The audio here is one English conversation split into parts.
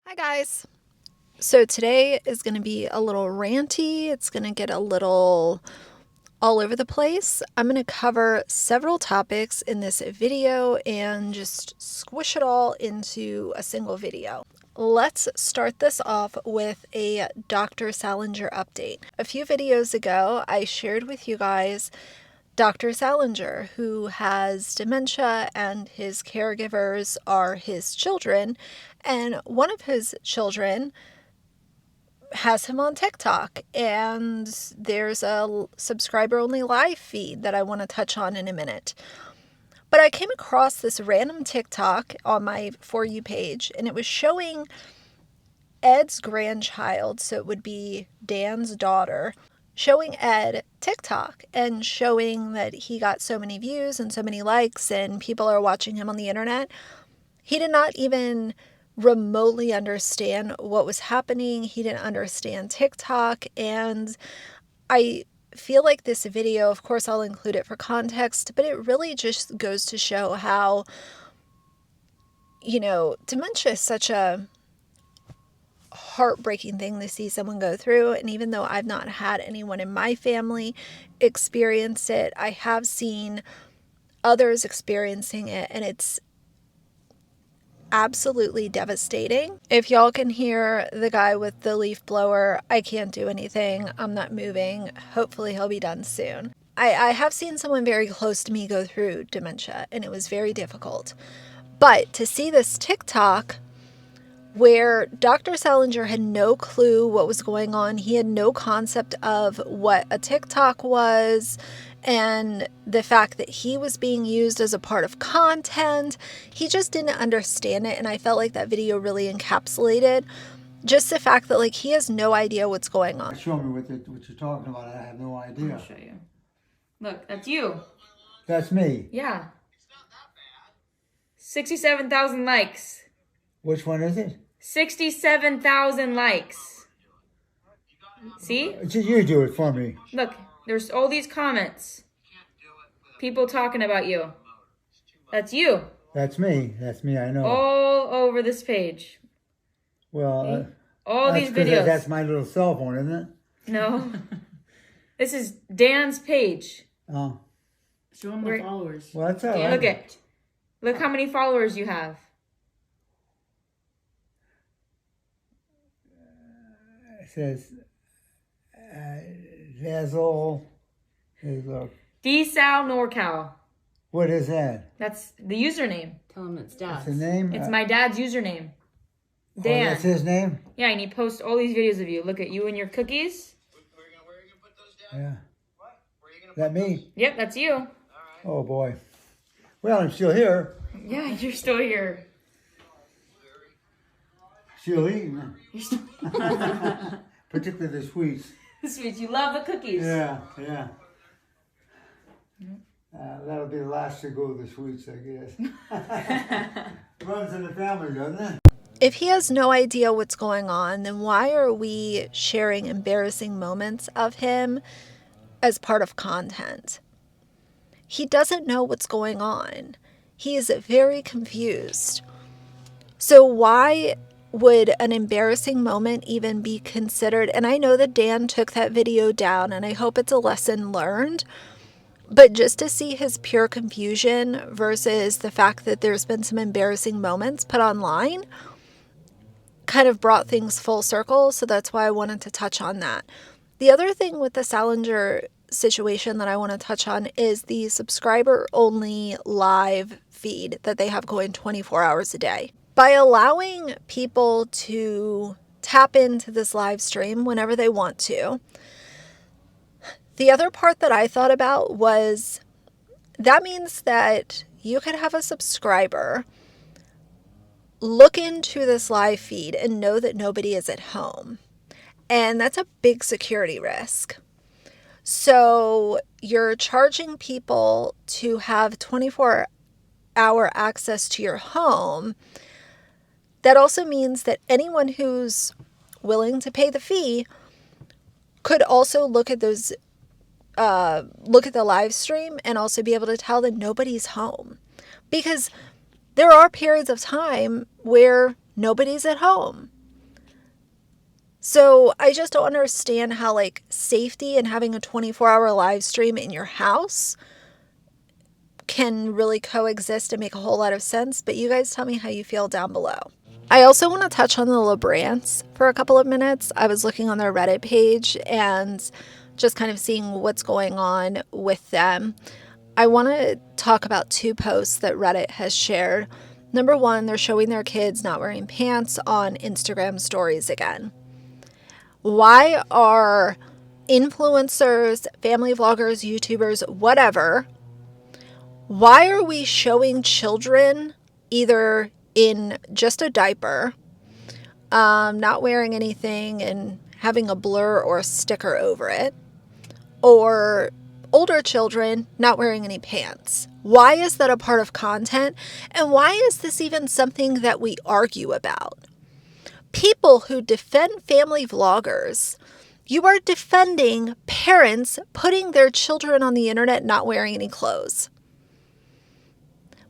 Hi guys. So today is going to be a little ranty. It's going to get a little all over the place. I'm going to cover several topics in this video and just squish it all into a single video. Let's start this off with a Dr. Salinger update. A few videos ago, I shared with you guys Dr. Salinger, who has dementia and his caregivers are his children, and one of his children has him on TikTok, and there's a subscriber-only live feed that I want to touch on in a minute. But I came across this random TikTok on my For You page, and it was showing Ed's grandchild, so it would be Dan's daughter, showing Ed TikTok and showing that he got so many views and so many likes and people are watching him on the internet. He did not even remotely understand what was happening. He didn't understand TikTok. And I feel like this video, of course, I'll include it for context, but it really just goes to show how, dementia is such a heartbreaking thing to see someone go through. And even though I've not had anyone in my family experience it, I have seen others experiencing it, and it's absolutely devastating. If y'all can hear the guy with the leaf blower, I can't do anything. I'm not moving. Hopefully he'll be done soon. I have seen someone very close to me go through dementia, and it was very difficult. But to see this TikTok where Dr. Salinger had no clue what was going on. He had no concept of what a TikTok was and the fact that he was being used as a part of content. He just didn't understand it, and I felt like that video really encapsulated just the fact that he has no idea what's going on. Show me what you're talking about. I have no idea. I'll show you. Look, that's you. That's me. Yeah. 67,000 likes. Which one is it? 67,000 likes. See? You do it for me. Look, there's all these comments. People talking about you. That's you. That's me. That's me, I know. All over this page. Well, all these videos. That's my little cell phone, isn't it? No. This is Dan's page. Oh. Show him the followers. Well, that's all right. Look how many followers you have. It says Dsalnorcal. What is that? That's the username. Tell him it's Dad's. That's the name? It's my dad's username. Dan. Dan. That's his name? Yeah, and he posts all these videos of you. Look at you and your cookies. Where are you going to put those down? Yeah. What? Where are you going to That me? Yep, that's you. All right. Oh, boy. Well, I'm still here. Yeah, you're still here. Still eating. Particularly the sweets. The sweets. You love the cookies. Yeah. That'll be the last to go, the sweets, I guess. Runs in the family, doesn't it? If he has no idea what's going on, then why are we sharing embarrassing moments of him as part of content? He doesn't know what's going on. He is very confused. So why would an embarrassing moment even be considered? And I know that Dan took that video down, and I hope it's a lesson learned. But just to see his pure confusion versus the fact that there's been some embarrassing moments put online kind of brought things full circle. So that's why I wanted to touch on that. The other thing with the Salinger situation that I want to touch on is the subscriber-only live feed that they have going 24 hours a day. By allowing people to tap into this live stream whenever they want to, the other part that I thought about was that means that you could have a subscriber look into this live feed and know that nobody is at home. And that's a big security risk. So you're charging people to have 24-hour access to your home. That also means that anyone who's willing to pay the fee could also look at the live stream and also be able to tell that nobody's home. Because there are periods of time where nobody's at home. So I just don't understand how like safety and having a 24-hour live stream in your house can really coexist and make a whole lot of sense. But you guys tell me how you feel down below. I also want to touch on the LaBrants for a couple of minutes. I was looking on their Reddit page and just kind of seeing what's going on with them. I want to talk about 2 posts that Reddit has shared. Number 1, they're showing their kids not wearing pants on Instagram stories again. Why are influencers, family vloggers, YouTubers, whatever, why are we showing children either in just a diaper, not wearing anything and having a blur or a sticker over it, or older children not wearing any pants? Why is that a part of content? And why is this even something that we argue about? People who defend family vloggers, you are defending parents putting their children on the internet not wearing any clothes.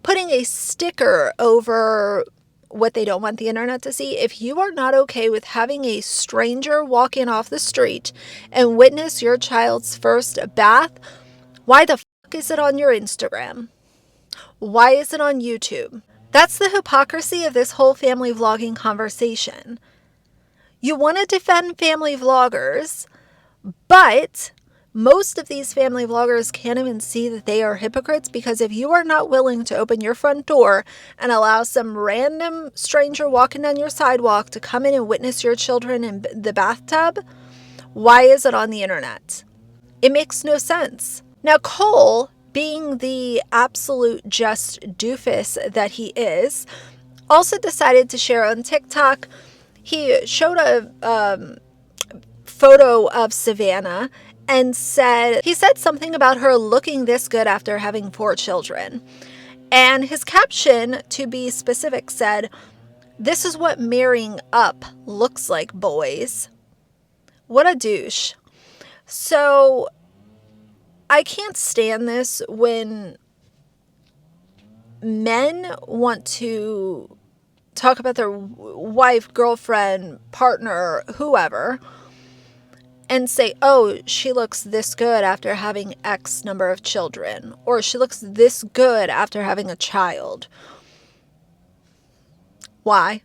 Putting a sticker over what they don't want the internet to see. If you are not okay with having a stranger walk in off the street and witness your child's first bath, why the fuck is it on your Instagram? Why is it on YouTube? That's the hypocrisy of this whole family vlogging conversation. You want to defend family vloggers, but most of these family vloggers can't even see that they are hypocrites, because if you are not willing to open your front door and allow some random stranger walking down your sidewalk to come in and witness your children in the bathtub, why is it on the internet? It makes no sense. Now, Cole, being the absolute just doofus that he is, also decided to share on TikTok. He showed a photo of Savannah and he said something about her looking this good after having 4 children. And his caption, to be specific, said, "This is what marrying up looks like, boys." What a douche. So I can't stand this when men want to talk about their wife, girlfriend, partner, whoever, and say, oh, she looks this good after having X number of children, or she looks this good after having a child. Why?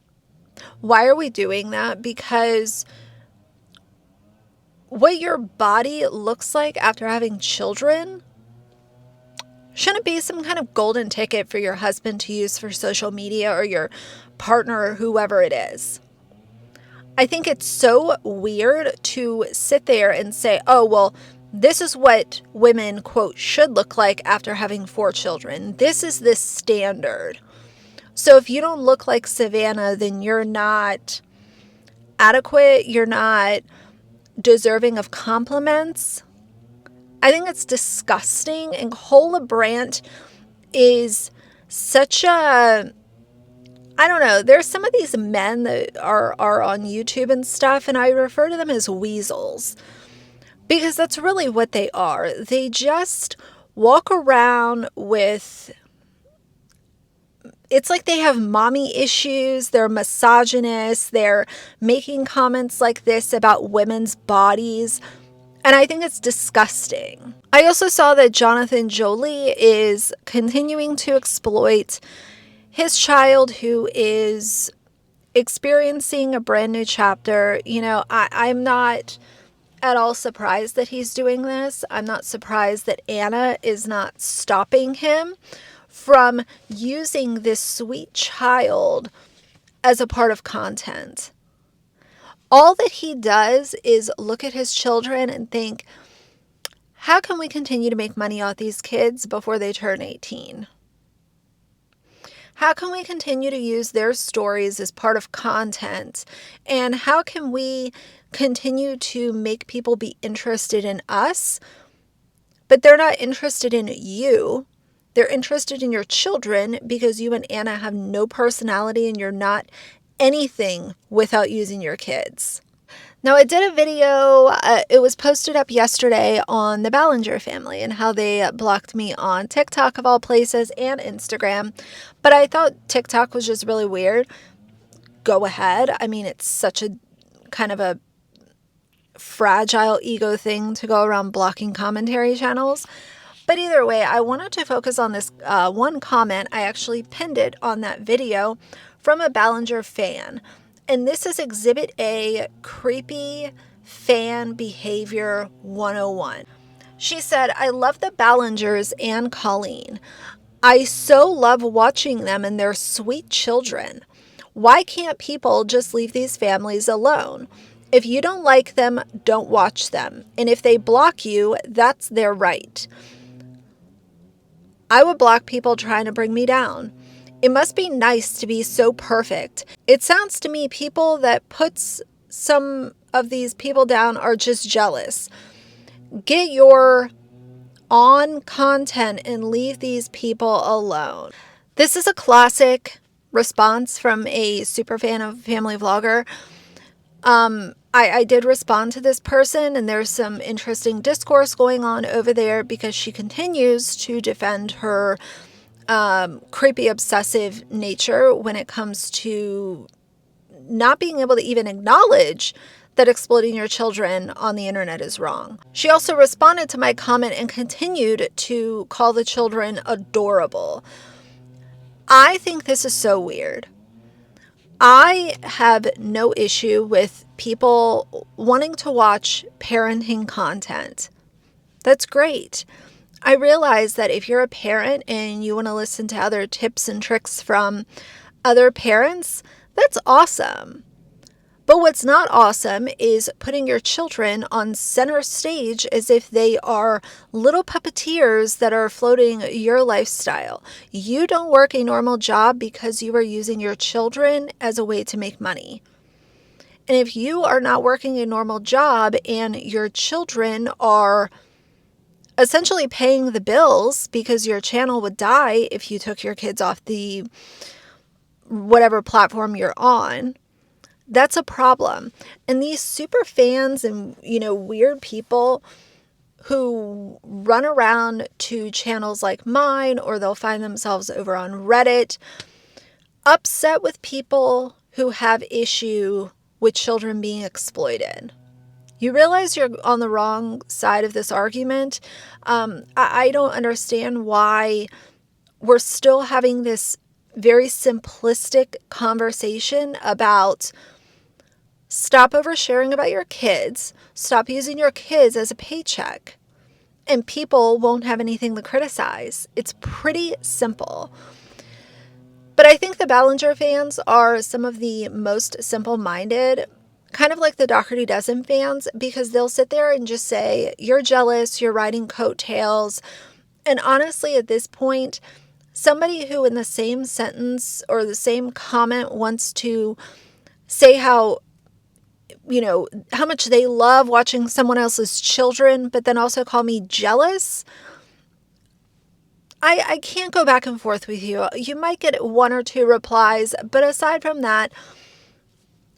Why are we doing that? Because what your body looks like after having children shouldn't be some kind of golden ticket for your husband to use for social media, or your partner, or whoever it is. I think it's so weird to sit there and say, oh, well, this is what women, quote, should look like after having 4 children. This is the standard. So if you don't look like Savannah, then you're not adequate. You're not deserving of compliments. I think it's disgusting. And Cole LaBrant is such a... I don't know. There's some of these men that are on YouTube and stuff, and I refer to them as weasels, because that's really what they are. They just walk around with... It's like they have mommy issues. They're misogynists. They're making comments like this about women's bodies. And I think it's disgusting. I also saw that SacconeJolys is continuing to exploit his child, who is experiencing a brand new chapter. You know, I'm not at all surprised that he's doing this. I'm not surprised that Anna is not stopping him from using this sweet child as a part of content. All that he does is look at his children and think, how can we continue to make money off these kids before they turn 18? How can we continue to use their stories as part of content? And how can we continue to make people be interested in us, but they're not interested in you? They're interested in your children, because you and Anna have no personality and you're not anything without using your kids. Now, I did a video, it was posted up yesterday, on the Ballinger family and how they blocked me on TikTok of all places and Instagram. But I thought TikTok was just really weird. Go ahead. I mean, it's such a kind of a fragile ego thing to go around blocking commentary channels. But either way, I wanted to focus on this one comment. I actually pinned it on that video from a Ballinger fan. And this is Exhibit A, Creepy Fan Behavior 101. She said, I love the Ballingers and Colleen. I so love watching them and their sweet children. Why can't people just leave these families alone? If you don't like them, don't watch them. And if they block you, that's their right. I would block people trying to bring me down. It must be nice to be so perfect. It sounds to me people that puts some of these people down are just jealous. Get your on content and leave these people alone. This is a classic response from a super fan of Family Vlogger. I did respond to this person, and there's some interesting discourse going on over there because she continues to defend her creepy obsessive nature when it comes to not being able to even acknowledge that exploiting your children on the internet is wrong. She also responded to my comment and continued to call the children adorable. I think this is so weird. I have no issue with people wanting to watch parenting content. That's great. I realize that if you're a parent and you want to listen to other tips and tricks from other parents, that's awesome. But what's not awesome is putting your children on center stage as if they are little puppeteers that are floating your lifestyle. You don't work a normal job because you are using your children as a way to make money. And if you are not working a normal job and your children are essentially paying the bills because your channel would die if you took your kids off the whatever platform you're on, that's a problem. And these super fans and, weird people who run around to channels like mine, or they'll find themselves over on Reddit, upset with people who have issue with children being exploited. You realize you're on the wrong side of this argument. I don't understand why we're still having this very simplistic conversation about stop oversharing about your kids, stop using your kids as a paycheck, and people won't have anything to criticize. It's pretty simple. But I think the Ballinger fans are some of the most simple-minded, kind of like the Dougherty Dozen fans, because they'll sit there and just say, you're jealous, you're riding coattails. And honestly, at this point, somebody who in the same sentence or the same comment wants to say how much they love watching someone else's children, but then also call me jealous, I can't go back and forth with you. You might get one or two replies, but aside from that,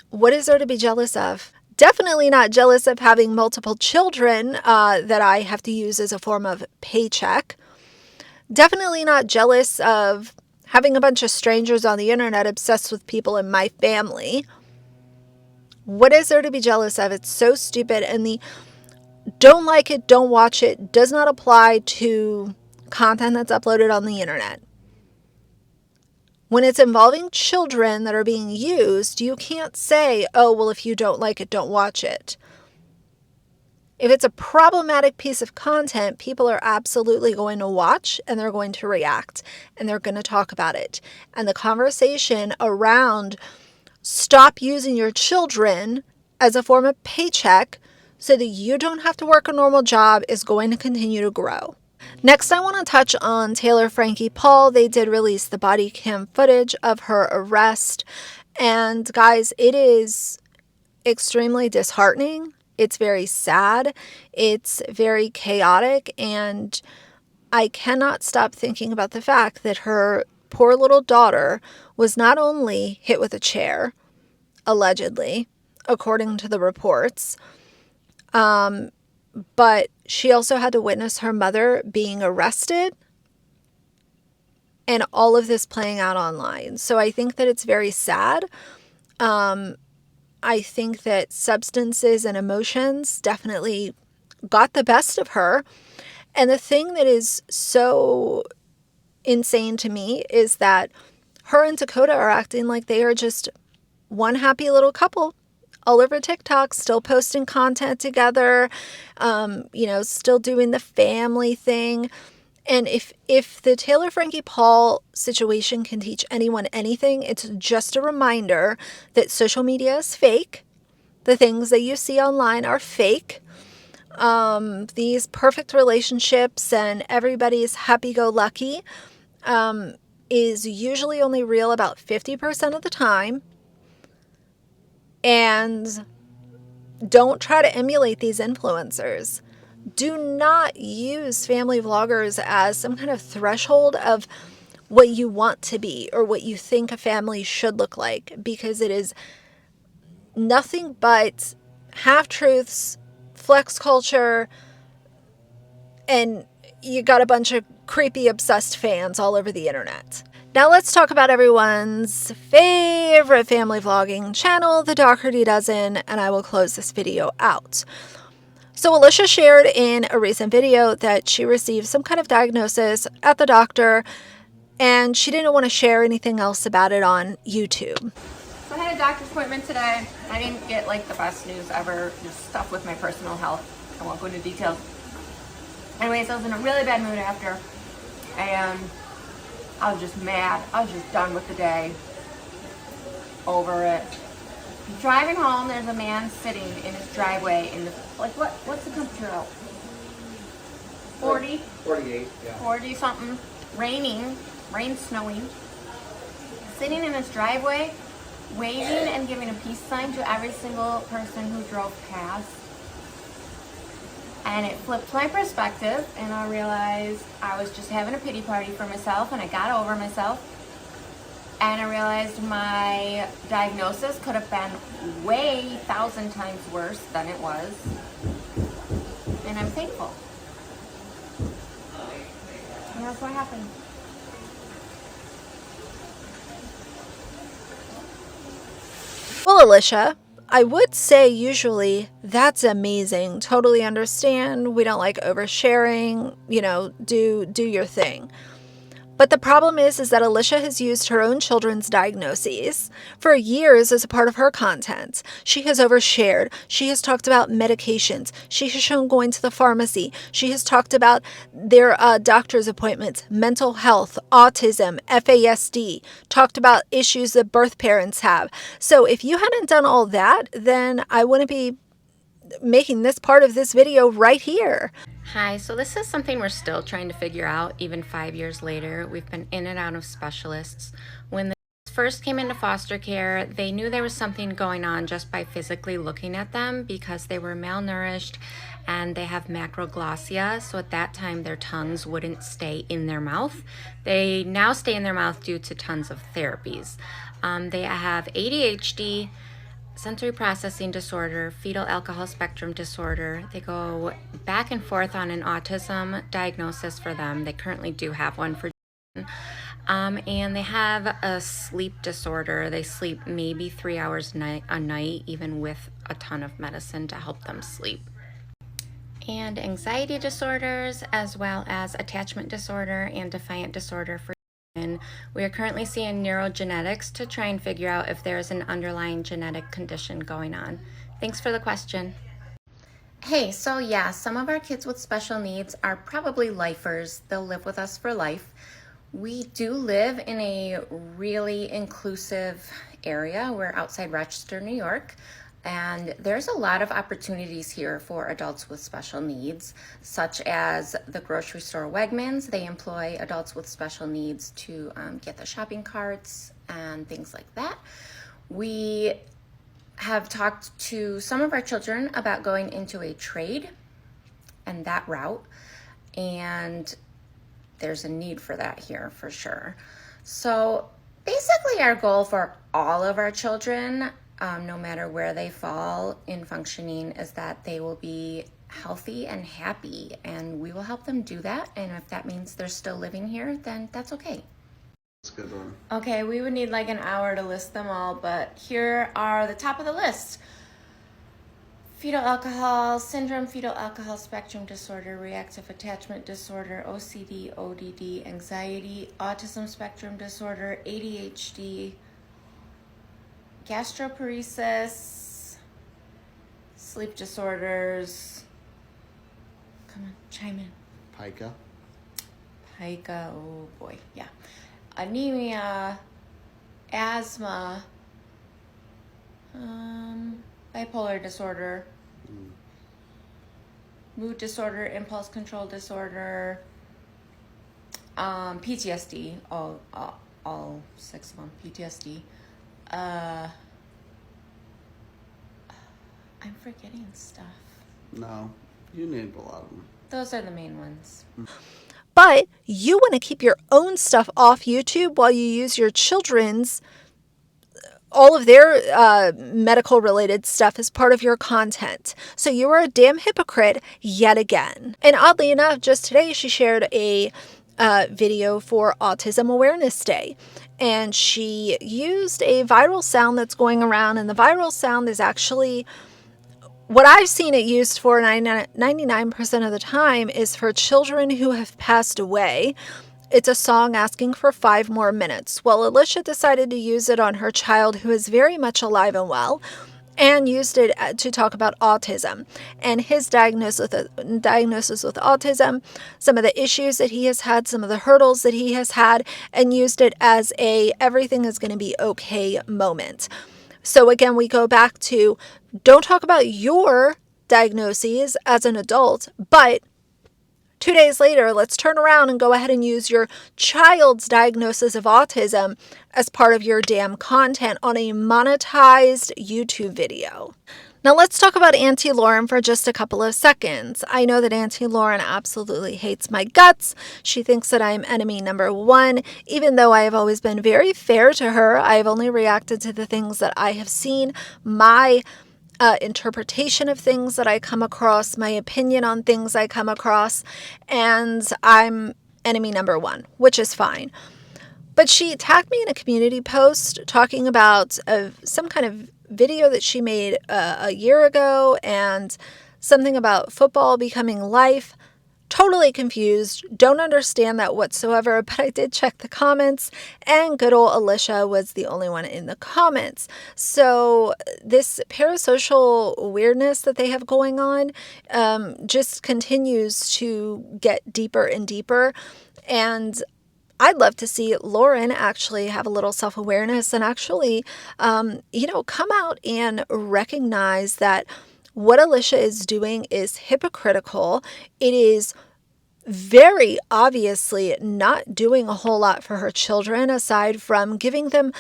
what is there to be jealous of? Definitely not jealous of having multiple children that I have to use as a form of paycheck. Definitely not jealous of having a bunch of strangers on the internet obsessed with people in my family. What is there to be jealous of? It's so stupid. And the don't like it, don't watch it does not apply to content that's uploaded on the internet. When it's involving children that are being used, you can't say, oh, well, if you don't like it, don't watch it. If it's a problematic piece of content, people are absolutely going to watch and they're going to react and they're going to talk about it. And the conversation around stop using your children as a form of paycheck so that you don't have to work a normal job is going to continue to grow. Next, I want to touch on Taylor Frankie Paul. They did release the body cam footage of her arrest. And guys, it is extremely disheartening. It's very sad. It's very chaotic. And I cannot stop thinking about the fact that her poor little daughter was not only hit with a chair, allegedly, according to the reports, but she also had to witness her mother being arrested and all of this playing out online. So I think that it's very sad. I think that substances and emotions definitely got the best of her. And the thing that is so insane to me is that her and Dakota are acting like they are just one happy little couple all over TikTok, still posting content together, still doing the family thing. And if the Taylor Frankie Paul situation can teach anyone anything, it's just a reminder that social media is fake. The things that you see online are fake. These perfect relationships and everybody's happy-go-lucky is usually only real about 50% of the time. And don't try to emulate these influencers. Do not use family vloggers as some kind of threshold of what you want to be or what you think a family should look like, because it is nothing but half-truths, flex culture, and you got a bunch of creepy, obsessed fans all over the internet. Now let's talk about everyone's favorite family vlogging channel, the Dougherty Dozen, and I will close this video out. So Alicia shared in a recent video that she received some kind of diagnosis at the doctor, and she didn't want to share anything else about it on YouTube. So I had a doctor's appointment today. I didn't get like the best news ever, just stuff with my personal health. I won't go into details. Anyways, I was in a really bad mood after, and I was just mad. I was just done with the day. Over it. Driving home, there's a man sitting in his driveway in the, like, what's the temperature out? 40? 48, yeah. 40 something. Raining, snowing. Sitting in his driveway, waving and giving a peace sign to every single person who drove past. And it flipped my perspective, and I realized I was just having a pity party for myself, and I got over myself. And I realized my diagnosis could have been way 1,000 times worse than it was. And I'm thankful. And that's what happened. Well, Alicia, I would say usually that's amazing. Totally understand. We don't like oversharing. Do your thing. But the problem is that Alicia has used her own children's diagnoses for years as a part of her content. She has overshared. She has talked about medications. She has shown going to the pharmacy. She has talked about their doctor's appointments, mental health, autism, FASD, talked about issues that birth parents have. So if you hadn't done all that, then I wouldn't be making this part of this video right here. Hi, so this is something we're still trying to figure out even 5 years later. We've been in and out of specialists. When the first came into foster care, they knew there was something going on just by physically looking at them because they were malnourished and they have macroglossia. So at that time, their tongues wouldn't stay in their mouth. They now stay in their mouth due to tons of therapies. They have ADHD, sensory processing disorder, fetal alcohol spectrum disorder. They go back and forth on an autism diagnosis for them. They currently do have one for and they have a sleep disorder. They sleep maybe 3 hours a night, even with a ton of medicine to help them sleep. And anxiety disorders, as well as attachment disorder and defiant disorder for and we are currently seeing neurogenetics to try and figure out if there is an underlying genetic condition going on. Thanks for the question. Hey, so yeah, some of our kids with special needs are probably lifers. They'll live with us for life. We do live in a really inclusive area. We're outside Rochester, New York. And there's a lot of opportunities here for adults with special needs, such as the grocery store Wegmans. They employ adults with special needs to get the shopping carts and things like that. We have talked to some of our children about going into a trade and that route, and there's a need for that here for sure. So basically our goal for all of our children, no matter where they fall in functioning, is that they will be healthy and happy, and we will help them do that. And if that means they're still living here, then that's okay. That's a good one. Okay, we would need like an hour to list them all, but here are the top of the list. Fetal alcohol syndrome, fetal alcohol spectrum disorder, reactive attachment disorder, OCD, ODD, anxiety, autism spectrum disorder, ADHD, gastroparesis, sleep disorders. Come on, chime in. Pica. Oh boy, yeah. Anemia, asthma, bipolar disorder, mood disorder, impulse control disorder, PTSD, all 6 of them, PTSD. I'm forgetting stuff. No, you named a lot of them. Those are the main ones. But you want to keep your own stuff off YouTube while you use your children's, all of their medical related stuff as part of your content. So you are a damn hypocrite yet again. And oddly enough, just today she shared a video for Autism Awareness Day. And she used a viral sound that's going around. And the viral sound is actually, what I've seen it used for 99% of the time is for children who have passed away. It's a song asking for 5 more minutes. Well, Alicia decided to use it on her child who is very much alive and well, and used it to talk about autism and his diagnosis with autism, some of the issues that he has had, some of the hurdles that he has had, and used it as a everything is going to be okay moment. So again, we go back to, don't talk about your diagnoses as an adult, but 2 days later, let's turn around and go ahead and use your child's diagnosis of autism as part of your damn content on a monetized YouTube video. Now let's talk about Auntie Lauren for just a couple of seconds. I know that Auntie Lauren absolutely hates my guts. She thinks that I'm enemy number 1, even though I have always been very fair to her. I've only reacted to the things that I have seen. My interpretation of things that I come across, my opinion on things I come across, and I'm enemy number 1, which is fine. But she tagged me in a community post talking about some kind of video that she made a year ago and something about football becoming life. Totally confused, don't understand that whatsoever, but I did check the comments, and good old Alicia was the only one in the comments. So this parasocial weirdness that they have going on just continues to get deeper and deeper, and I'd love to see Lauren actually have a little self-awareness and actually, come out and recognize that what Alicia is doing is hypocritical. It is very obviously not doing a whole lot for her children aside from giving them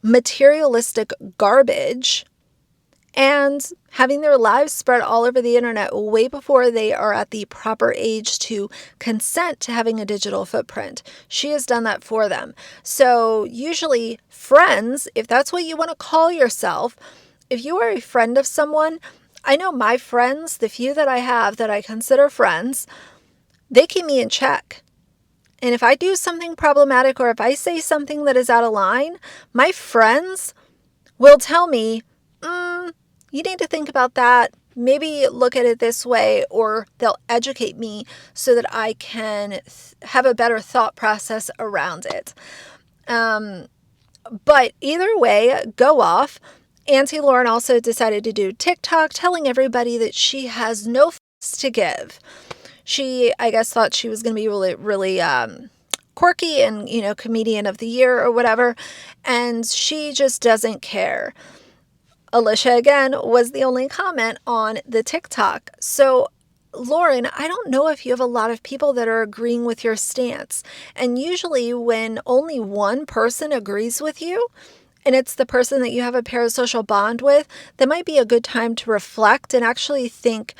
materialistic garbage and having their lives spread all over the internet way before they are at the proper age to consent to having a digital footprint. She has done that for them. So usually friends, if that's what you want to call yourself, if you are a friend of someone, I know my friends, the few that I have that I consider friends, they keep me in check. And if I do something problematic or if I say something that is out of line, my friends will tell me, you need to think about that. Maybe look at it this way, or they'll educate me so that I can have a better thought process around it. But either way, go off. Auntie Lauren also decided to do TikTok, telling everybody that she has no f***s to give. She, I guess, thought she was going to be really, really quirky and, comedian of the year or whatever, and she just doesn't care. Alicia, again, was the only comment on the TikTok. So, Lauren, I don't know if you have a lot of people that are agreeing with your stance. And usually when only one person agrees with you, and it's the person that you have a parasocial bond with, that might be a good time to reflect and actually think,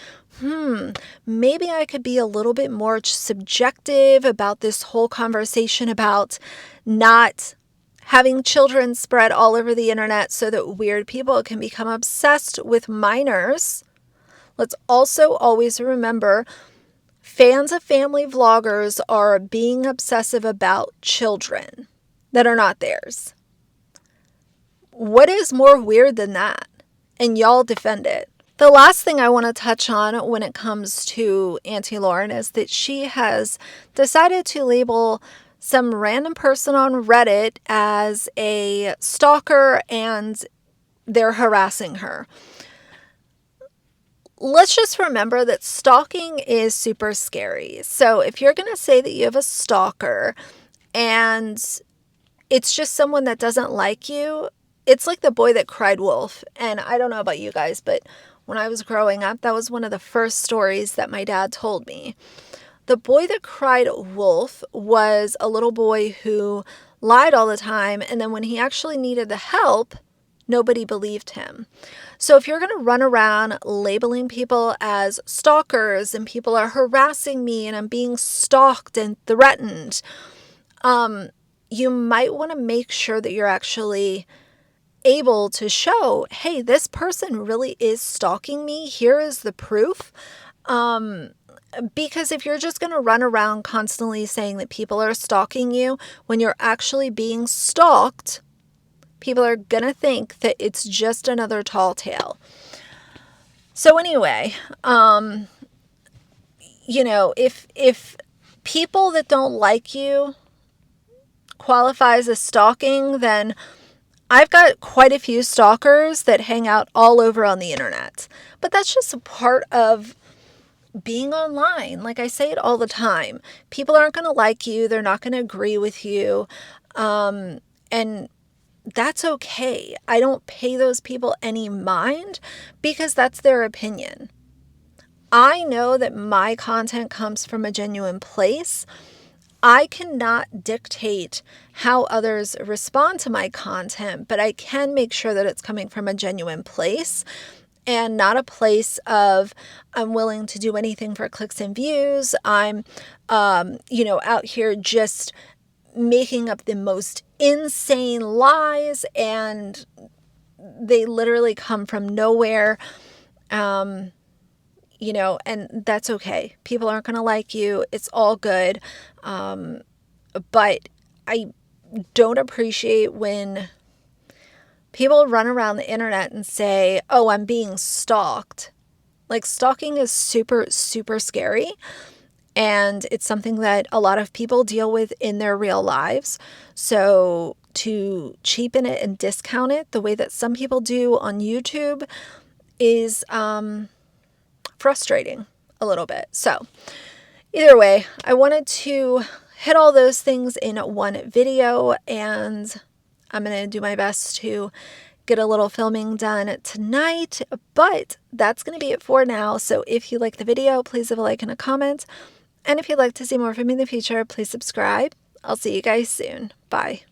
maybe I could be a little bit more subjective about this whole conversation about not having children spread all over the internet so that weird people can become obsessed with minors. Let's also always remember, fans of family vloggers are being obsessive about children. that are not theirs. What is more weird than that? And y'all defend it. The last thing I want to touch on when it comes to Auntie Lauren is that she has decided to label some random person on Reddit as a stalker and they're harassing her. Let's just remember that stalking is super scary. So if you're going to say that you have a stalker and it's just someone that doesn't like you, it's like the boy that cried wolf. And I don't know about you guys, but when I was growing up, that was one of the first stories that my dad told me. The boy that cried wolf was a little boy who lied all the time, and then when he actually needed the help, nobody believed him. So if you're going to run around labeling people as stalkers and people are harassing me and I'm being stalked and threatened, you might want to make sure that you're actually able to show, hey, this person really is stalking me. Here is the proof. Because if you're just going to run around constantly saying that people are stalking you when you're actually being stalked, people are going to think that it's just another tall tale. So anyway, if people that don't like you qualifies as stalking, then I've got quite a few stalkers that hang out all over on the internet. But that's just a part of being online. Like I say it all the time. People aren't going to like you. They're not going to agree with you. And that's okay. I don't pay those people any mind because that's their opinion. I know that my content comes from a genuine place. I cannot dictate how others respond to my content, but I can make sure that it's coming from a genuine place and not a place of I'm willing to do anything for clicks and views. I'm, out here just making up the most insane lies and they literally come from nowhere. And that's okay. People aren't going to like you. It's all good. But I don't appreciate when people run around the internet and say, oh, I'm being stalked. Like, stalking is super, super scary. And it's something that a lot of people deal with in their real lives. So to cheapen it and discount it the way that some people do on YouTube is frustrating a little bit. So either way, I wanted to hit all those things in one video, and I'm going to do my best to get a little filming done tonight, but that's going to be it for now. So if you like the video, please leave a like and a comment. And if you'd like to see more from me in the future, please subscribe. I'll see you guys soon. Bye.